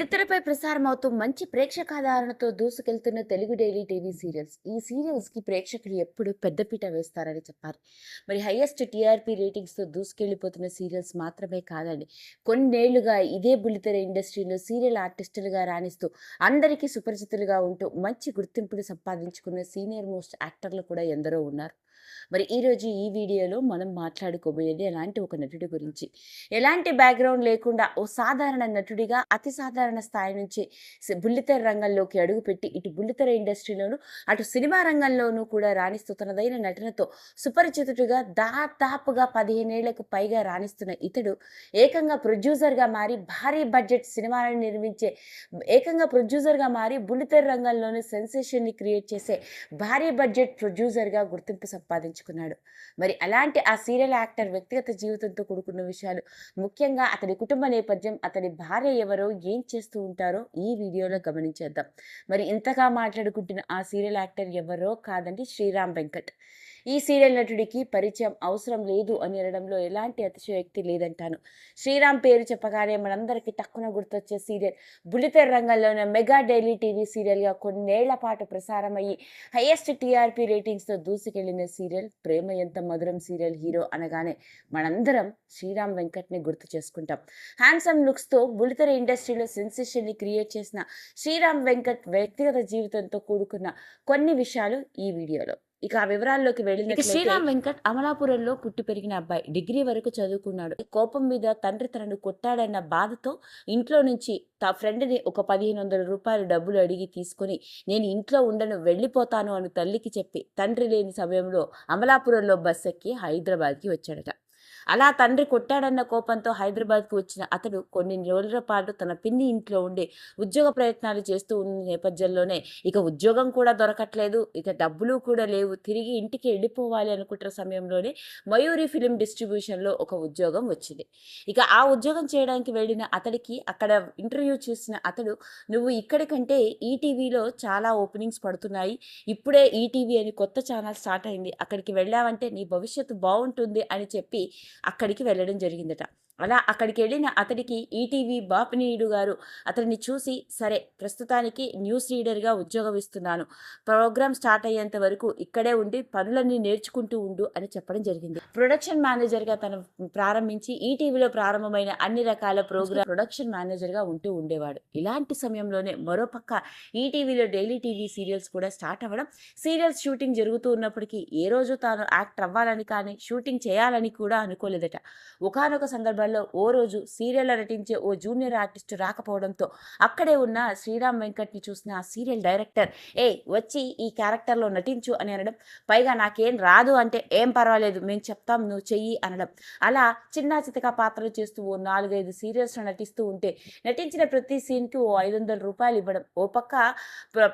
బుల్లితెరపై ప్రసారమవుతూ మంచి ప్రేక్షకాదరణతో దూసుకెళ్తున్న Telugu daily TV serials. ఈ సీరియల్స్‌కి ప్రేక్షకులు ఎప్పుడు పెద్దపీట వేస్తారని చెప్పాలి. మరి హైయెస్ట్ టీఆర్పీ రేటింగ్స్‌తో దూసుకెళ్ళిపోతున్న సీరియల్స్ మాత్రమే కాదండి. కొన్నేళ్లుగా ఇదే బుల్లితెర ఇండస్ట్రీలో సీరియల్ ఆర్టిస్టులుగా రాణిస్తూ అందరికీ సుపరిచితులుగా ఉంటూ మంచి గుర్తింపును సంపాదించుకున్న సీనియర్ మోస్ట్ యాక్టర్లు కూడా ఎందరో ఉన్నారు. మరి ఈరోజు ఈ వీడియోలో మనం మాట్లాడుకోబోయేది ఎలాంటి ఒక నటుడి గురించి. ఎలాంటి బ్యాక్‌గ్రౌండ్ లేకుండా ఓ సాధారణ నటుడిగా అతి సాధారణ స్థాయి నుంచి బుల్లితెర రంగంలోకి అడుగుపెట్టి ఇటు బుల్లితెర ఇండస్ట్రీలోను, అటు సినిమా రంగంలోనూ కూడా రాణిస్తూ తనదైన నటనతో సుపరిచితుడిగా దాదాపుగా 15 ఏళ్లకు పైగా రాణిస్తున్న ఇతడు ఏకంగా ప్రొడ్యూసర్‌గా మారి భారీ బడ్జెట్ సినిమాలను నిర్మించే ప్రొడ్యూసర్‌గా మారి బుల్లితెర రంగంలోనే సెన్సేషన్‌ని క్రియేట్ చేసే భారీ బడ్జెట్ ప్రొడ్యూసర్‌గా గుర్తింపు సంపాదించుకున్నాడు. మరి అలాంటి ఆ సీరియల్ యాక్టర్ వ్యక్తిగత జీవితంతో కూడుకున్న విషయాలు, ముఖ్యంగా అతడి కుటుంబ నేపథ్యం, అతడి భార్య ఎవరో, ఏం చేస్తూ ఉంటారో ఈ వీడియోలో గమనించేద్దాం. మరి ఇంతగా మాట్లాడుకుంటున్న ఆ సీరియల్ యాక్టర్ ఎవరో కాదండి, శ్రీరామ్ వెంకట్. ఈ సీరియల్ నటుడికి పరిచయం అవసరం లేదు అని అనడంలో ఎలాంటి అతిశయోక్తి లేదంటాను. శ్రీరామ్ పేరు చెప్పగానే మనందరికీ టక్కున గుర్తొచ్చే సీరియల్ బుల్లితెర రంగంలోనే మెగా డైలీ టీవీ సీరియల్గా కొన్నేళ్ల పాటు ప్రసారమయ్యి హైయెస్ట్ టీఆర్పీ రేటింగ్స్తో దూసుకెళ్లిన సీరియల్ ప్రేమ ఎంత మధురం. సీరియల్ హీరో అనగానే మనందరం శ్రీరామ్ వెంకట్ని గుర్తు చేసుకుంటాం. హ్యాండ్సమ్ లుక్స్తో బుల్లితెర ఇండస్ట్రీలో సెన్సేషన్ని క్రియేట్ చేసిన శ్రీరామ్ వెంకట్ వ్యక్తిగత జీవితంతో కూడుకున్న కొన్ని విషయాలు ఈ వీడియోలో. ఇక ఆ వివరాల్లోకి వెళ్ళినట్లయితే, శ్రీరామ్ వెంకట్ అమలాపురంలో పుట్టి పెరిగిన అబ్బాయి. డిగ్రీ వరకు చదువుకున్నాడు. కోపం మీద తండ్రి తనను కొట్టాడన్న బాధతో ఇంట్లో నుంచి ఫ్రెండ్ని ఒక రూ. 1500 డబ్బులు అడిగి తీసుకొని, నేను ఇంట్లో ఉండను, వెళ్ళిపోతాను అని తల్లికి చెప్పి తండ్రి లేని సమయంలో అమలాపురంలో బస్ ఎక్కి హైదరాబాద్కి వచ్చాడట. అలా తండ్రి కొట్టాడన్న కోపంతో హైదరాబాద్కు వచ్చిన అతడు కొన్ని రోజుల పాటు తన పిన్ని ఇంట్లో ఉండి ఉద్యోగ ప్రయత్నాలు చేస్తూ ఉన్న నేపథ్యంలోనే ఇక ఉద్యోగం కూడా దొరకట్లేదు, ఇక డబ్బులు కూడా లేవు, తిరిగి ఇంటికి వెళ్ళిపోవాలి అనుకుంటున్న సమయంలోనే మయూరి ఫిలిం డిస్ట్రిబ్యూషన్లో ఒక ఉద్యోగం వచ్చింది. ఇక ఆ ఉద్యోగం చేయడానికి వెళ్ళిన అతడికి అక్కడ ఇంటర్వ్యూ చేసిన అతడు, నువ్వు ఇక్కడికంటే ఈటీవీలో చాలా ఓపెనింగ్స్ పడుతున్నాయి, ఇప్పుడే ఈటీవీ అని కొత్త ఛానల్ స్టార్ట్ అయింది, అక్కడికి వెళ్ళావంటే నీ భవిష్యత్తు బాగుంటుంది అని చెప్పి అక్కడికి వెళ్ళడం జరిగిందట. అలా అక్కడికి వెళ్ళిన అతడికి ఈటీవీ బాపినీయుడు గారు అతన్ని చూసి, సరే ప్రస్తుతానికి న్యూస్ రీడర్గా ఉద్యోగం ఇస్తున్నాను, ప్రోగ్రామ్ స్టార్ట్ అయ్యేంత వరకు ఇక్కడే ఉండి పనులన్నీ నేర్చుకుంటూ ఉండు అని చెప్పడం జరిగింది. ప్రొడక్షన్ మేనేజర్గా తను ప్రారంభించి ఈటీవీలో ప్రారంభమైన అన్ని రకాల ప్రొడక్షన్ మేనేజర్గా ఉంటూ ఉండేవాడు. ఇలాంటి సమయంలోనే మరోపక్క ఈటీవీలో డైలీ టీవీ సీరియల్స్ కూడా స్టార్ట్ అవ్వడం, సీరియల్స్ షూటింగ్ జరుగుతూ ఉన్నప్పటికీ ఏ రోజు తాను యాక్టర్ అవ్వాలని కానీ షూటింగ్ చేయాలని కూడా అనుకోలేదట. ఒకానొక సందర్భంలో ఓ రోజు సీరియల్లో నటించే ఓ జూనియర్ ఆర్టిస్ట్ రాకపోవడంతో అక్కడే ఉన్న శ్రీరామ్ వెంకట్ని చూసిన ఆ సీరియల్ డైరెక్టర్, వచ్చి ఈ క్యారెక్టర్లో నటించు అని అనడం, పైగా నాకేం రాదు అంటే, ఏం పర్వాలేదు మేము చెప్తాం నువ్వు చెయ్యి అనడం. అలా చిన్న చితక పాత్రలు చేస్తూ ఓ 4-5 సీరియల్స్లో నటిస్తూ ఉంటే నటించిన ప్రతి సీన్కి ఓ రూ. 500 ఇవ్వడం. ఓ పక్క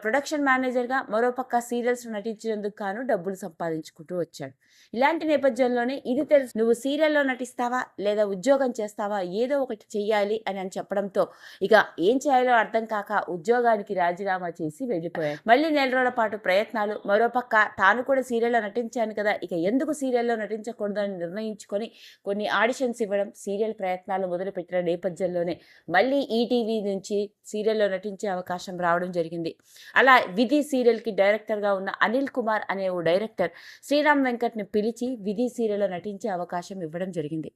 ప్రొడక్షన్ మేనేజర్గా, మరో పక్క సీరియల్స్లో నటించినందుకు గాను డబ్బులు సంపాదించుకుంటూ వచ్చాడు. ఇలాంటి నేపథ్యంలోనే ఇది తెలుసు, నువ్వు సీరియల్లో నటిస్తావా లేదా ఉద్యోగం చేస్తావా, ఏదో ఒకటి చెయ్యాలి అని చెప్పడంతో ఇక ఏం చేయాలో అర్థం కాక ఉద్యోగానికి రాజీనామా చేసి వెళ్ళిపోయాడు. మళ్ళీ నెల రోజుల పాటు ప్రయత్నాలు. మరోపక్క తాను కూడా సీరియల్లో నటించాను కదా, ఇక ఎందుకు సీరియల్లో నటించకూడదని నిర్ణయించుకొని కొన్ని ఆడిషన్స్ ఇవ్వడం, సీరియల్ ప్రయత్నాలు మొదలుపెట్టిన నేపథ్యంలోనే మళ్ళీ ఈటీవీ నుంచి సీరియల్లో నటించే అవకాశం రావడం జరిగింది. అలా విధి సీరియల్కి డైరెక్టర్గా ఉన్న అనిల్ కుమార్ అనే ఓ డైరెక్టర్ శ్రీరామ్ వెంకట్ని పిలిచి విధి సీరియల్లో నటించే అవకాశం ఇవ్వడం జరిగింది.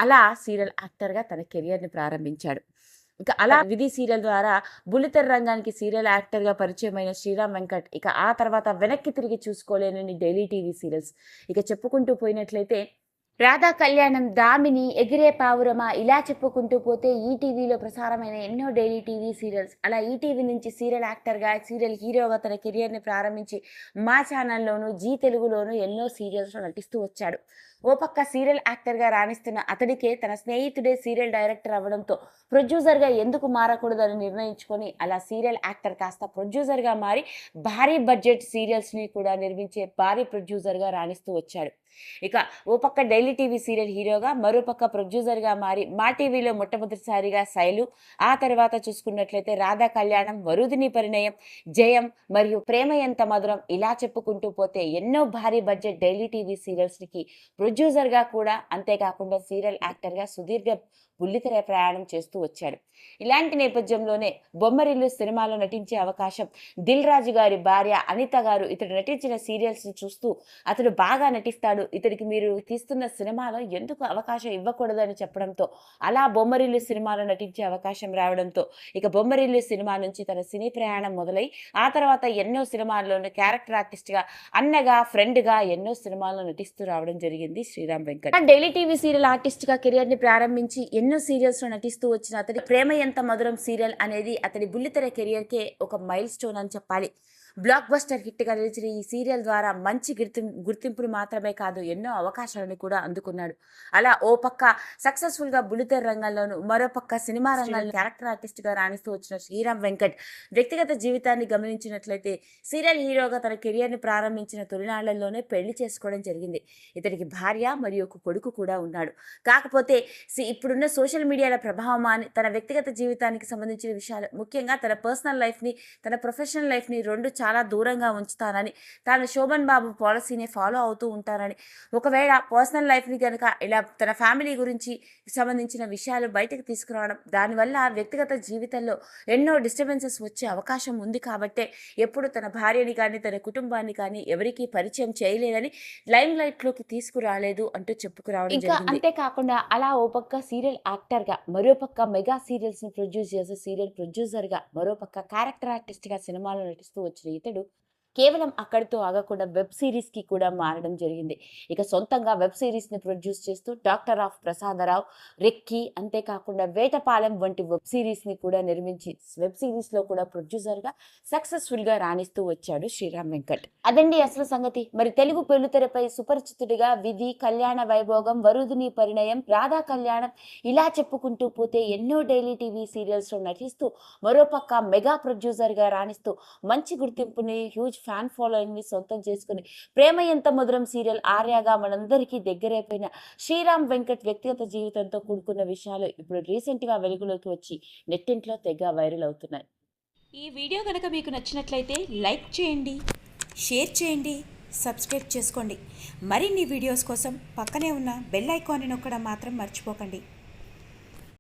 అలా సీరియల్ యాక్టర్గా తన కెరియర్ని ప్రారంభించాడు. ఇక అలా విధి సీరియల్ ద్వారా బుల్లితెర రంగానికి సీరియల్ యాక్టర్గా పరిచయమైన శ్రీరామ్ వెంకట్ ఇక ఆ తర్వాత వెనక్కి తిరిగి చూసుకోలేని డైలీ టీవీ సీరియల్స్ ఇక చెప్పుకుంటూ పోయినట్లయితే, రాధా కళ్యాణం, దామిని, ఎగిరే పావురమా, ఇలా చెప్పుకుంటూ పోతే ఈటీవీలో ప్రసారమైన ఎన్నో డైలీ టీవీ సీరియల్స్. అలా ఈటీవీ నుంచి సీరియల్ యాక్టర్గా, సీరియల్ హీరోగా తన కెరియర్ని ప్రారంభించి మా ఛానల్లోనూ, జీ తెలుగులోనూ ఎన్నో సీరియల్స్లో నటిస్తూ వచ్చాడు. ఓ పక్క సీరియల్ యాక్టర్గా రాణిస్తున్న అతడికే తన స్నేహితుడే సీరియల్ డైరెక్టర్ అవ్వడంతో ప్రొడ్యూసర్గా ఎందుకు మారకూడదని నిర్ణయించుకొని అలా సీరియల్ యాక్టర్ కాస్త ప్రొడ్యూసర్గా మారి భారీ బడ్జెట్ సీరియల్స్ని కూడా నిర్మించే భారీ ప్రొడ్యూసర్గా రాణిస్తూ వచ్చాడు. ఇక ఓ పక్క డైలీ టీవీ సీరియల్ హీరోగా, మరోపక్క ప్రొడ్యూసర్గా మారి మా టీవీలో మొట్టమొదటిసారిగా శైలు, ఆ తర్వాత చూసుకున్నట్లయితే రాధా కళ్యాణం, వరుదిని పరిణయం, జయం మరియు ప్రేమ ఎంత మధురం, ఇలా చెప్పుకుంటూ పోతే ఎన్నో భారీ బడ్జెట్ డైలీ టీవీ సీరియల్స్కి ప్రొడ్యూసర్‌గా కూడా అంతేకాకుండా సీరియల్ యాక్టర్‌గా సుదీర్ఘ బుల్లితెర ప్రయాణం చేస్తూ వచ్చాడు. ఇలాంటి నేపథ్యంలోనే 'బొమ్మరిల్లు' సినిమాలో నటించే అవకాశం దిల్ రాజు గారి భార్య అనిత గారు ఇతడు నటించిన సీరియల్స్‌ని చూస్తూ అతడు బాగా నటిస్తాడు, ఇతడికి మీరు తీస్తున్న సినిమాలో ఎందుకు అవకాశం ఇవ్వకూడదని చెప్పడంతో అలా 'బొమ్మరిల్లు' సినిమాలో నటించే అవకాశం రావడంతో ఇక 'బొమ్మరిల్లు' సినిమా నుంచి తన సినీ ప్రయాణం మొదలై ఆ తర్వాత ఎన్నో సినిమాల్లోనూ క్యారెక్టర్ ఆర్టిస్ట్‌గా, అన్నగా, ఫ్రెండ్‌గా ఎన్నో సినిమాల్లో నటిస్తూ రావడం జరిగింది Sriram Venkat. Daily TV serial ఆర్టిస్ట్‌గా కెరియర్‌ని ప్రారంభించి ఎన్నో సీరియల్స్‌లో నటిస్తూ వచ్చిన అతడి 'ప్రేమ ఎంత మధురం' సీరియల్ అనేది అతడి బుల్లితెర కెరియర్‌కే ఒక మైల్ స్టోన్ అని చెప్పాలి. బ్లాక్ బస్టర్ హిట్‌గా నిలిచిన ఈ సీరియల్ ద్వారా మంచి గుర్తింపును మాత్రమే కాదు, ఎన్నో అవకాశాలను కూడా అందుకున్నాడు. అలా ఓ పక్క సక్సెస్‌ఫుల్‌గా బుల్లితెర రంగంలోనూ, మరో పక్క సినిమా రంగంలో క్యారెక్టర్ ఆర్టిస్ట్‌గా రాణిస్తూ వచ్చిన శ్రీరామ్ వెంకట్ వ్యక్తిగత జీవితాన్ని గమనించినట్లయితే సీరియల్ హీరోగా తన కెరియర్‌ని ప్రారంభించిన తొలినాళ్లలోనే పెళ్లి చేసుకోవడం జరిగింది. ఇతడికి భార్య మరియు ఒక కొడుకు కూడా ఉన్నాడు. కాకపోతే ఇప్పుడున్న సోషల్ మీడియాల ప్రభావమాన్ని తన వ్యక్తిగత జీవితానికి సంబంధించిన విషయాలు, ముఖ్యంగా తన పర్సనల్ లైఫ్‌ని, తన ప్రొఫెషనల్ లైఫ్‌ని రెండు చాలా దూరంగా ఉంచుతానని, తాను శోభన్ బాబు పాలసీని ఫాలో అవుతూ ఉంటానని, ఒకవేళ పర్సనల్ లైఫ్‌ని కనుక ఇలా తన ఫ్యామిలీ గురించి సంబంధించిన విషయాలు బయటకు తీసుకురావడం, దానివల్ల వ్యక్తిగత జీవితంలో ఎన్నో డిస్టర్బెన్సెస్ వచ్చే అవకాశం ఉంది కాబట్టే ఎప్పుడు తన భార్యని కానీ, తన కుటుంబాన్ని కానీ ఎవరికీ పరిచయం చేయలేదని, లైమ్ లైట్‌లోకి తీసుకురాలేదు అంటూ చెప్పుకురావడం జరిగింది. అంతేకాకుండా అలా ఓ పక్క సీరియల్ యాక్టర్‌గా, మరో పక్క మెగా సీరియల్స్‌ని ప్రొడ్యూస్ చేసే సీరియల్ ప్రొడ్యూసర్‌గా, మరో పక్క క్యారెక్టర్ ఆర్టిస్ట్‌గా సినిమాలో నటిస్తూ వచ్చిన ఇతడు కేవలం అక్కడితో ఆగకుండా వెబ్ సిరీస్‌కి కూడా మారడం జరిగింది. ఇక సొంతంగా వెబ్ సిరీస్‌ని ప్రొడ్యూస్ చేస్తూ 'డాక్టర్ ఆఫ్ ప్రసాదరావు', 'రెక్కీ', అంతేకాకుండా 'వేటపాలెం' వంటి వెబ్ సిరీస్‌ని కూడా నిర్మించి వెబ్ సిరీస్‌లో కూడా ప్రొడ్యూసర్‌గా సక్సెస్‌ఫుల్‌గా రాణిస్తూ వచ్చాడు శ్రీరామ్ వెంకట్. అదండి అసలు సంగతి. మరి తెలుగు పెళ్లితెరపై సుపరిచితుడిగా 'విధి', 'కళ్యాణ వైభోగం', 'వరుదిని పరిణయం', 'రాధా కళ్యాణం' ఇలా చెప్పుకుంటూ పోతే ఎన్నో డైలీ టీవీ సీరియల్స్‌లో నటిస్తూ మరోపక్క మెగా ప్రొడ్యూసర్‌గా రాణిస్తూ మంచి గుర్తింపుని, హ్యూజ్ ఫ్యాన్ ఫాలోయింగ్‌ని సొంతం చేసుకుని 'ప్రేమ ఎంత మధురం' సీరియల్ ఆర్యగా మనందరికీ దగ్గరైపోయిన శ్రీరామ్ వెంకట్ వ్యక్తిగత జీవితంతో కూడుకున్న విషయాలు ఇప్పుడు రీసెంట్‌గా వెలుగులోకి వచ్చి నెట్టింట్లో తెగ వైరల్ అవుతున్నాయి. ఈ వీడియో కనుక మీకు నచ్చినట్లయితే లైక్ చేయండి, షేర్ చేయండి, సబ్స్క్రైబ్ చేసుకోండి. మరిన్ని వీడియోస్ కోసం పక్కనే ఉన్న బెల్ ఐకాన్ని నొక్కడం మాత్రం మర్చిపోకండి.